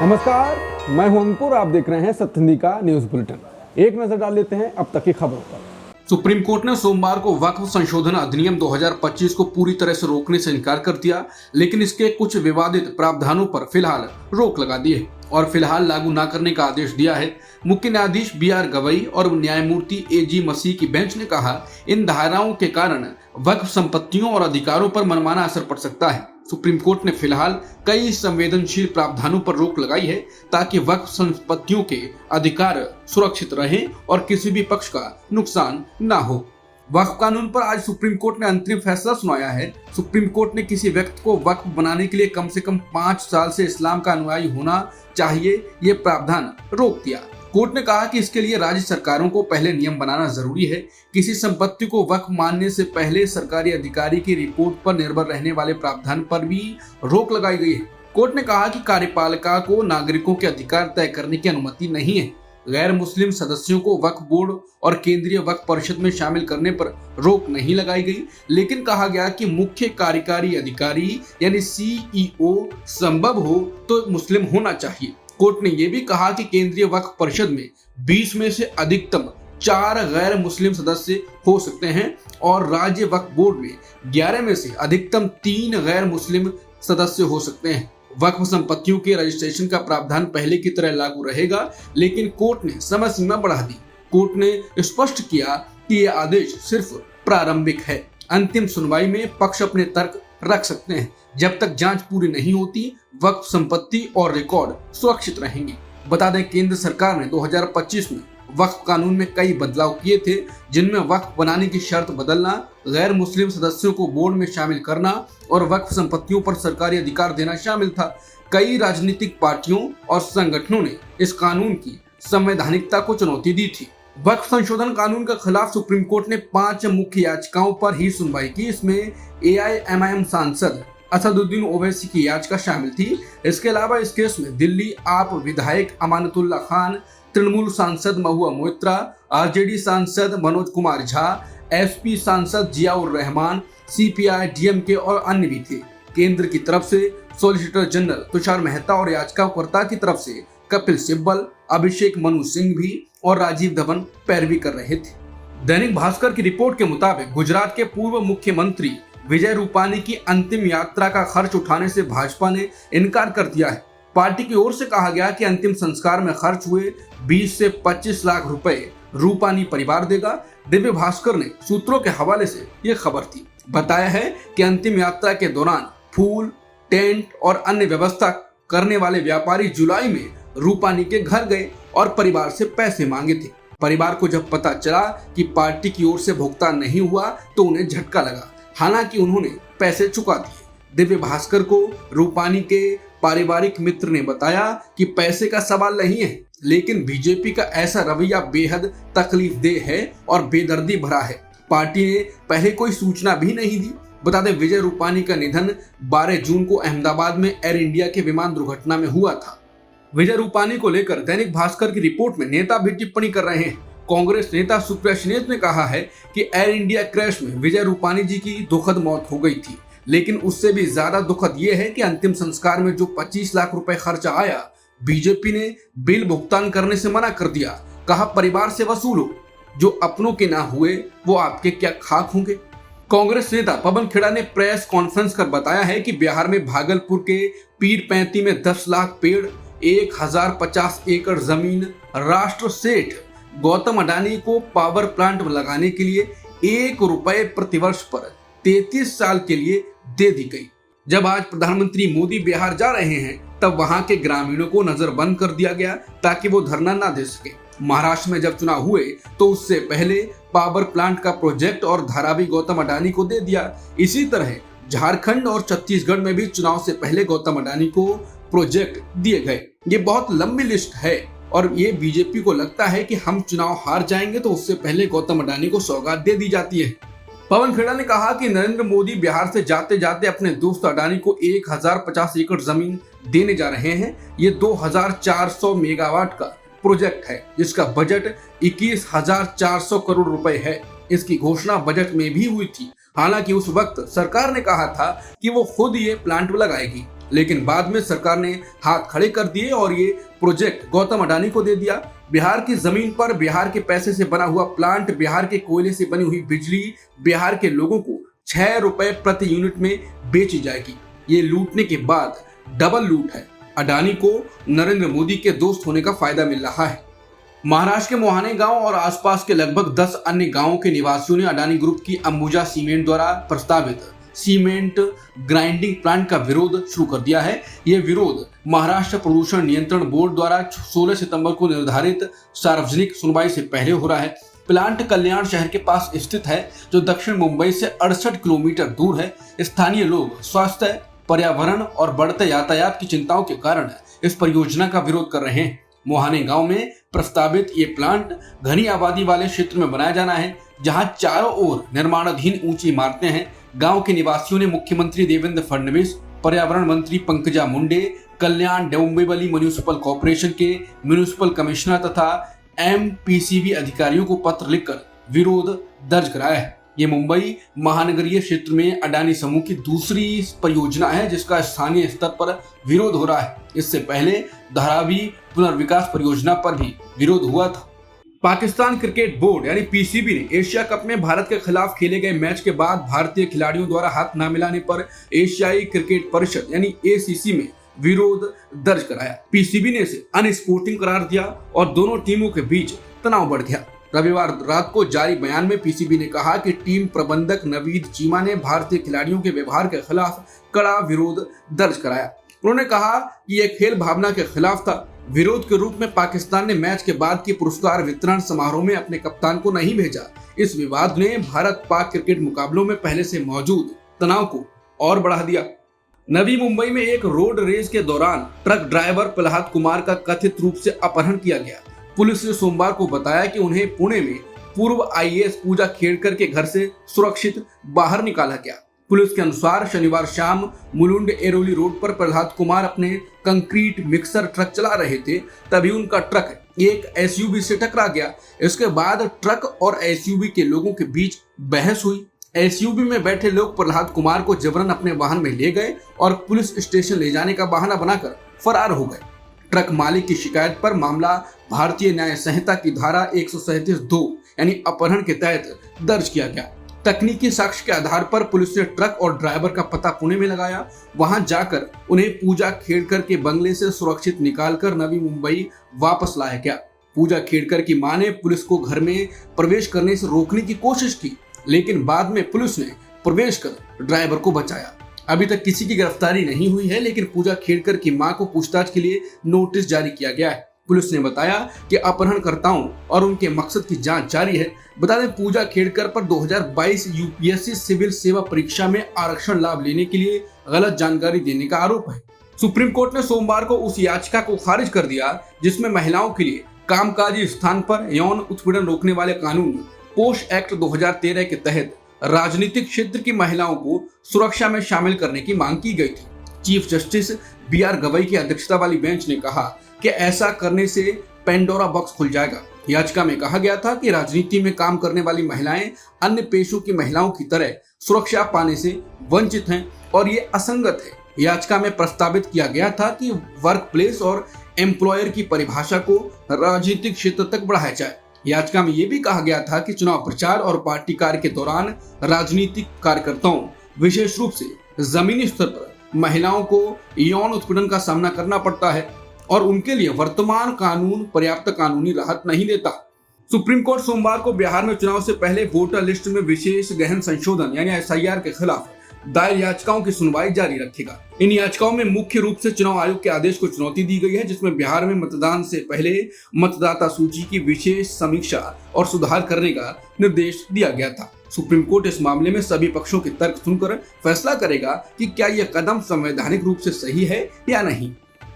नमस्कार, मैं हूं अंकुर। आप देख रहे हैं सत्य हिंदी का न्यूज बुलेटिन। एक नजर डाल लेते हैं अब तक की खबरों पर। सुप्रीम कोर्ट ने सोमवार को वक्फ संशोधन अधिनियम 2025 को पूरी तरह से रोकने से इनकार कर दिया, लेकिन इसके कुछ विवादित प्रावधानों पर फिलहाल रोक लगा दी है और फिलहाल लागू न करने का आदेश दिया है। मुख्य न्यायाधीश BR गवई और न्यायमूर्ति AG मसीह की बेंच ने कहा, इन धाराओं के कारण वक्फ संपत्तियों और अधिकारों पर मनमाना असर पड़ सकता है। सुप्रीम कोर्ट ने फिलहाल कई संवेदनशील प्रावधानों पर रोक लगाई है ताकि वक्फ संपत्तियों के अधिकार सुरक्षित रहें और किसी भी पक्ष का नुकसान न हो। वक्फ कानून पर आज सुप्रीम कोर्ट ने अंतरिम फैसला सुनाया है। सुप्रीम कोर्ट ने किसी व्यक्ति को वक्फ बनाने के लिए कम से कम 5 साल से इस्लाम का अनुयायी होना चाहिए, ये प्रावधान रोक दिया। कोर्ट ने कहा कि इसके लिए राज्य सरकारों को पहले नियम बनाना जरूरी है। किसी संपत्ति को वक्फ मानने से पहले सरकारी अधिकारी की रिपोर्ट पर निर्भर रहने वाले प्रावधान पर भी रोक लगाई गई है। कोर्ट ने कहा कि कार्यपालिका को नागरिकों के अधिकार तय करने की अनुमति नहीं है। गैर मुस्लिम सदस्यों को वक्फ बोर्ड और केंद्रीय वक्फ परिषद में शामिल करने पर रोक नहीं लगाई गई, लेकिन कहा गया कि मुख्य कार्यकारी अधिकारी यानी CEO संभव हो तो मुस्लिम होना चाहिए। कोर्ट ने यह भी कहा कि केंद्रीय वक्फ परिषद में 20 में से अधिकतम 4 गैर मुस्लिम सदस्य हो सकते हैं और राज्य वक्फ बोर्ड में 11 में से अधिकतम 3 गैर मुस्लिम सदस्य हो सकते हैं। वक्फ संपत्तियों के रजिस्ट्रेशन का प्रावधान पहले की तरह लागू रहेगा, लेकिन कोर्ट ने समय सीमा बढ़ा दी। कोर्ट ने स्पष्ट किया कि यह आदेश सिर्फ प्रारंभिक है। अंतिम सुनवाई में पक्ष अपने तर्क रख सकते हैं। जब तक जांच पूरी नहीं होती, वक्फ संपत्ति और रिकॉर्ड सुरक्षित रहेंगे। बता दें, केंद्र सरकार ने 2025 में वक्फ कानून में कई बदलाव किए थे, जिनमें वक्फ बनाने की शर्त बदलना, गैर मुस्लिम सदस्यों को बोर्ड में शामिल करना और वक्फ संपत्तियों पर सरकारी अधिकार देना शामिल था। कई राजनीतिक पार्टियों और संगठनों ने इस कानून की संवैधानिकता को चुनौती दी थी। वक्फ संशोधन कानून के खिलाफ सुप्रीम कोर्ट ने 5 मुख्य याचिकाओं पर ही सुनवाई की। इसमें AIMIM सांसद असदुद्दीन ओवैसी की याचिका शामिल थी। इसके अलावा इस केस में दिल्ली आप विधायक अमानतुल्ला खान, तृणमूल सांसद महुआ मोइत्रा, RJD सांसद मनोज कुमार झा, SP सांसद जियाउर रहमान, CPI, DMK और अन्य भी थे। केंद्र की तरफ से सॉलिसिटर जनरल तुषार मेहता और याचिकाकर्ता की तरफ से कपिल सिब्बल, अभिषेक मनु सिंह भी और राजीव धवन पैरवी कर रहे थे। दैनिक भास्कर की रिपोर्ट के मुताबिक गुजरात के पूर्व मुख्यमंत्री विजय रूपानी की अंतिम यात्रा का खर्च उठाने से भाजपा ने इनकार कर दिया है। पार्टी की ओर से कहा गया कि अंतिम संस्कार में खर्च हुए 20 से 25 लाख रुपए रूपानी परिवार देगा। दिव्य भास्कर ने सूत्रों के हवाले से यह खबर थी। बताया है कि अंतिम यात्रा के दौरान फूल, टेंट और अन्य व्यवस्था करने वाले व्यापारी जुलाई में रूपानी के घर गए और परिवार से पैसे मांगे थे। परिवार को जब पता चला कि पार्टी की ओर से भुगतान नहीं हुआ तो उन्हें झटका लगा। हालांकि उन्होंने पैसे चुका दिए। दिव्य भास्कर को रूपानी के पारिवारिक मित्र ने बताया कि पैसे का सवाल नहीं है, लेकिन बीजेपी का ऐसा रवैया बेहद तकलीफदेह है और बेदर्दी भरा है। पार्टी ने पहले कोई सूचना भी नहीं दी। बता दें, विजय रूपानी का निधन 12 जून को अहमदाबाद में एयर इंडिया के विमान दुर्घटना में हुआ था। विजय रूपानी को लेकर दैनिक भास्कर की रिपोर्ट में नेता भी टिप्पणी कर रहे हैं। कांग्रेस नेता सुप्रिया श्रीनेत ने कहा है कि एयर इंडिया क्रैश में विजय रूपानी जी की दुखद मौत हो गई थी, लेकिन उससे भी ज्यादा दुखद यह है कि अंतिम संस्कार में जो 25 लाख रुपए खर्चा आया, बीजेपी ने बिल भुगतान करने से मना कर दिया। कहा, परिवार से वसूलो, जो अपनों के ना हुए वो आपके क्या खाक होंगे। कांग्रेस नेता पवन खेड़ा ने प्रेस कॉन्फ्रेंस कर बताया है कि बिहार में भागलपुर के पीर पैंती में 10 लाख पेड़, 1050 एकड़ जमीन राष्ट्र सेठ गौतम अडानी को पावर प्लांट लगाने के लिए 1 रुपए प्रतिवर्ष पर 33 साल के लिए दे दी गई। जब आज प्रधानमंत्री मोदी बिहार जा रहे हैं, तब वहां के ग्रामीणों को नजरबंद कर दिया गया ताकि वो धरना ना दे सके। महाराष्ट्र में जब चुनाव हुए तो उससे पहले पावर प्लांट का प्रोजेक्ट और धारावी गौतम अडानी को दे दिया। इसी तरह झारखंड और छत्तीसगढ़ में भी चुनाव से पहले गौतम अडानी को प्रोजेक्ट दिए गए। ये बहुत लंबी लिस्ट है और ये बीजेपी को लगता है कि हम चुनाव हार जाएंगे तो उससे पहले गौतम अडानी को सौगात दे दी जाती है। पवन खेड़ा ने कहा कि नरेंद्र मोदी बिहार से जाते जाते अपने दोस्त अडानी को 1050 एकड़ जमीन देने जा रहे हैं। ये 2400 मेगावाट का प्रोजेक्ट है, जिसका बजट 21,400 करोड़ रुपए है। इसकी घोषणा बजट में भी हुई थी। हालांकि उस वक्त सरकार ने कहा था कि वो खुद ये प्लांट लगाएगी। लेकिन बाद में सरकार ने हाथ खड़े कर दिए और ये प्रोजेक्ट गौतम अडानी को दे दिया। बिहार की जमीन पर बिहार के पैसे से बना हुआ प्लांट, बिहार के कोयले से बनी हुई बिजली बिहार के लोगों को 6 रुपए प्रति यूनिट में बेची जाएगी। ये लूटने के बाद डबल लूट है। अडानी को नरेंद्र मोदी के दोस्त होने का फायदा मिल रहा है। महाराष्ट्र के मोहाने गांव और आसपास के लगभग 10 अन्य गांवों के निवासियों ने अडानी ग्रुप की अंबुजा सीमेंट द्वारा प्रस्तावित सीमेंट ग्राइंडिंग प्लांट का विरोध शुरू कर दिया है। यह विरोध महाराष्ट्र प्रदूषण नियंत्रण बोर्ड द्वारा 16 सितंबर को निर्धारित सार्वजनिक सुनवाई से पहले हो रहा है। प्लांट कल्याण शहर के पास स्थित है, जो दक्षिण मुंबई से 68 किलोमीटर दूर है। स्थानीय लोग स्वास्थ्य, पर्यावरण और बढ़ते यातायात की चिंताओं के कारण इस परियोजना का विरोध कर रहे हैं। मोहाने गांव में प्रस्तावित ये प्लांट घनी आबादी वाले क्षेत्र में बनाया जाना है, जहां चारों ओर निर्माणाधीन ऊंची इमारतें हैं। गांव के निवासियों ने मुख्यमंत्री देवेंद्र फडणवीस, पर्यावरण मंत्री पंकजा मुंडे, कल्याण डोंबिवली म्युनिसिपल कॉर्पोरेशन के म्युनिसिपल कमिश्नर तथा MPCB अधिकारियों को पत्र लिखकर विरोध दर्ज कराया है। ये मुंबई महानगरीय क्षेत्र में अडानी समूह की दूसरी परियोजना है जिसका स्थानीय स्तर पर विरोध हो रहा है। इससे पहले धारावी पुनर्विकास परियोजना पर भी विरोध हुआ था। पाकिस्तान क्रिकेट बोर्ड यानी PCB ने एशिया कप में भारत के खिलाफ खेले गए मैच के बाद भारतीय खिलाड़ियों द्वारा हाथ न मिलाने पर एशियाई क्रिकेट परिषद यानी ACC में विरोध दर्ज कराया। PCB ने इसे अनस्पोर्टिंग करार दिया और दोनों टीमों के बीच तनाव बढ़ गया। रविवार रात को जारी बयान में PCB ने कहा कि टीम प्रबंधक नवीद चीमा ने भारतीय खिलाड़ियों के व्यवहार के खिलाफ कड़ा विरोध दर्ज कराया। उन्होंने कहा कि यह खेल भावना के खिलाफ था। विरोध के रूप में पाकिस्तान ने मैच के बाद की पुरस्कार वितरण समारोह में अपने कप्तान को नहीं भेजा। इस विवाद ने भारत पाक क्रिकेट मुकाबलों में पहले से मौजूद तनाव को और बढ़ा दिया। नवी मुंबई में एक रोड रेस के दौरान ट्रक ड्राइवर प्रहलाद कुमार का कथित रूप से अपहरण किया गया। पुलिस ने सोमवार को बताया कि उन्हें पुणे में पूर्व IAS पूजा खेड़कर के घर से सुरक्षित बाहर निकाला गया। पुलिस के अनुसार शनिवार शाम मुलुंड एरोली रोड पर प्रहलाद कुमार अपने कंक्रीट मिक्सर ट्रक चला रहे थे, तभी उनका ट्रक एक SUV से टकरा गया। इसके बाद ट्रक और SUV के लोगों के बीच बहस हुई। SUV में बैठे लोग प्रहलाद कुमार को जबरन अपने वाहन में ले गए और पुलिस स्टेशन ले जाने का बहाना बनाकर फरार हो गए। ट्रक मालिक की शिकायत पर मामला भारतीय न्याय संहिता की धारा 137(2) यानी अपहरण के तहत दर्ज किया गया। तकनीकी साक्ष्य के आधार पर पुलिस ने ट्रक और ड्राइवर का पता पुणे में लगाया। वहां जाकर उन्हें पूजा खेड़कर के बंगले से सुरक्षित निकालकर नवी मुंबई वापस लाया गया। पूजा खेड़कर की मां ने पुलिस को घर में प्रवेश करने से रोकने की कोशिश की, लेकिन बाद में पुलिस ने प्रवेश कर ड्राइवर को बचाया। अभी तक किसी की गिरफ्तारी नहीं हुई है, लेकिन पूजा खेड़कर की मां को पूछताछ के लिए नोटिस जारी किया गया है। पुलिस ने बताया कि अपहरणकर्ताओं और उनके मकसद की जांच जारी है। बता दें, पूजा खेड़कर पर 2022 UPSC सिविल सेवा परीक्षा में आरक्षण लाभ लेने के लिए गलत जानकारी देने का आरोप है। सुप्रीम कोर्ट ने सोमवार को उस याचिका को खारिज कर दिया जिसमें महिलाओं के लिए कामकाजी स्थान पर यौन उत्पीड़न रोकने वाले कानून पोस्ट एक्ट 2013 के तहत राजनीतिक क्षेत्र की महिलाओं को सुरक्षा में शामिल करने की मांग की गई थी। चीफ जस्टिस BR गवई की अध्यक्षता वाली बेंच ने कहा कि ऐसा करने से पेंडोरा बॉक्स खुल जाएगा। याचिका में कहा गया था कि राजनीति में काम करने वाली महिलाएं अन्य पेशों की महिलाओं की तरह सुरक्षा पाने से वंचित हैं और ये असंगत है। याचिका में प्रस्तावित किया गया था कि वर्क प्लेस और एम्प्लॉयर की परिभाषा को राजनीतिक क्षेत्र तक बढ़ाया जाए। याचिका में यह भी कहा गया था कि चुनाव प्रचार और पार्टी कार्य के दौरान राजनीतिक कार्यकर्ताओं, विशेष रूप से जमीनी स्तर पर महिलाओं को यौन उत्पीड़न का सामना करना पड़ता है और उनके लिए वर्तमान कानून पर्याप्त कानूनी राहत नहीं देता। सुप्रीम कोर्ट सोमवार को बिहार में चुनाव से पहले वोटर लिस्ट में विशेष गहन संशोधन यानी SIR के खिलाफ दायर याचिकाओं की सुनवाई जारी रखेगा। इन याचिकाओं में मुख्य रूप से चुनाव आयोग के आदेश को चुनौती दी गई है, जिसमें बिहार में मतदान से पहले मतदाता सूची की विशेष समीक्षा और सुधार करने का निर्देश दिया गया था। सुप्रीम कोर्ट इस मामले में सभी पक्षों के तर्क सुनकर फैसला करेगा कि क्या यह कदम संवैधानिक रूप से सही है या नहीं।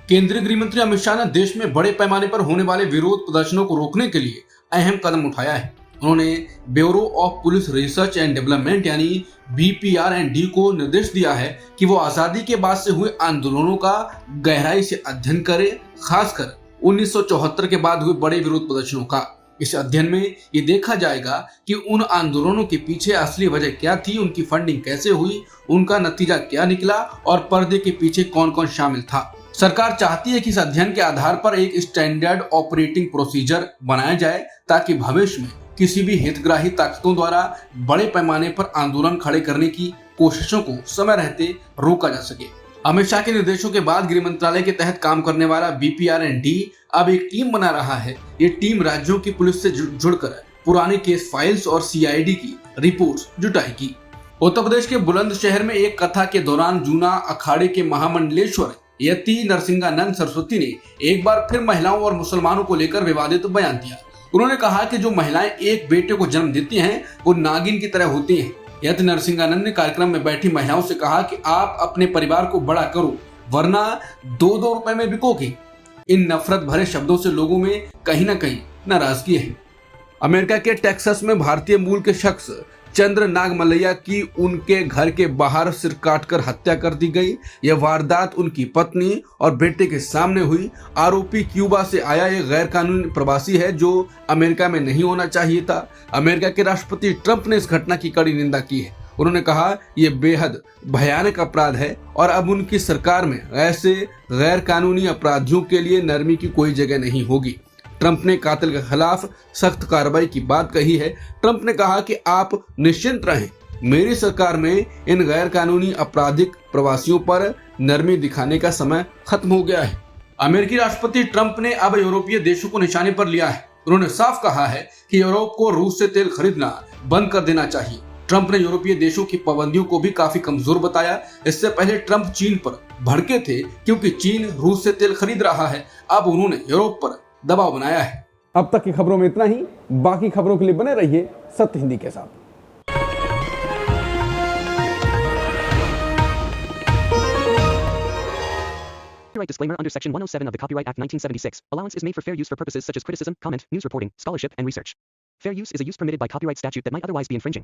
केंद्रीय गृह मंत्री अमित शाह ने देश में बड़े पैमाने पर होने वाले विरोध प्रदर्शनों को रोकने के लिए अहम कदम उठाया है। उन्होंने bureau of police research and development यानी BPR&D को निर्देश दिया है कि वो आजादी के बाद से हुए आंदोलनों का गहराई से अध्ययन करे, खासकर 1974 के बाद हुए बड़े विरोध प्रदर्शनों का। इस अध्ययन में ये देखा जाएगा कि उन आंदोलनों के पीछे असली वजह क्या थी, उनकी फंडिंग कैसे हुई, उनका नतीजा क्या निकला और पर्दे के पीछे कौन कौन शामिल था। सरकार चाहती है कि इस अध्ययन के आधार पर एक स्टैंडर्ड ऑपरेटिंग प्रोसीजर बनाया जाए ताकि भविष्य में किसी भी हितग्राही ताकतों द्वारा बड़े पैमाने पर आंदोलन खड़े करने की कोशिशों को समय रहते रोका जा सके। अमित शाह के निर्देशों के बाद गृह मंत्रालय के तहत काम करने वाला BPRND अब एक टीम बना रहा है। ये टीम राज्यों की पुलिस से जुड़कर पुराने केस फाइल्स और CID की रिपोर्ट्स जुटाएगी। उत्तर प्रदेश के बुलंदशहर में एक कथा के दौरान जूना अखाड़े के महामंडलेश्वर यति नरसिंहानंद सरस्वती ने एक बार फिर महिलाओं और मुसलमानों को लेकर विवादित बयान दिया। उन्होंने कहा कि जो महिलाएं एक बेटे को जन्म देती हैं वो नागिन की तरह होती हैं। यति नरसिंहानंद ने कार्यक्रम में बैठी महिलाओं से कहा कि आप अपने परिवार को बड़ा करो वरना 2-2 रुपए में बिकोगे। इन नफरत भरे शब्दों से लोगों में कहीं ना कहीं नाराजगी है। अमेरिका के टेक्सास में भारतीय मूल के शख्स चंद्र नागमलैया की उनके घर के बाहर सिर काटकर हत्या कर दी गई। यह वारदात उनकी पत्नी और बेटे के सामने हुई। आरोपी क्यूबा से आया एक गैर कानूनी प्रवासी है जो अमेरिका में नहीं होना चाहिए था। अमेरिका के राष्ट्रपति ट्रंप ने इस घटना की कड़ी निंदा की है। उन्होंने कहा यह बेहद भयानक अपराध है और अब उनकी सरकार में ऐसे गैर कानूनी अपराधियों के लिए नरमी की कोई जगह नहीं होगी। ट्रंप ने कातिल के खिलाफ सख्त कार्रवाई की बात कही है। ट्रंप ने कहा कि आप निश्चिंत रहें, मेरी सरकार में इन गैर कानूनी आपराधिक प्रवासियों पर नरमी दिखाने का समय खत्म हो गया है। अमेरिकी राष्ट्रपति ट्रंप ने अब यूरोपीय देशों को निशाने पर लिया है। उन्होंने साफ कहा है कि यूरोप को रूस से तेल खरीदना बंद कर देना चाहिए। ट्रंप ने यूरोपीय देशों की पाबंदियों को भी काफी कमजोर बताया। इससे पहले ट्रंप चीन पर भड़के थे क्योंकि चीन रूस से तेल खरीद रहा है। अब उन्होंने यूरोप पर दबाव बनाया है। अब तक की खबरों में इतना ही। बाकी खबरों के लिए बने रहिए सत्य हिंदी के साथ। Copyright disclaimer under Section 107 of the Copyright Act 1976. Allowance is made for fair use for purposes such as criticism, comment, news reporting, scholarship, and research. Fair use is a use permitted by copyright statute that might otherwise be infringing.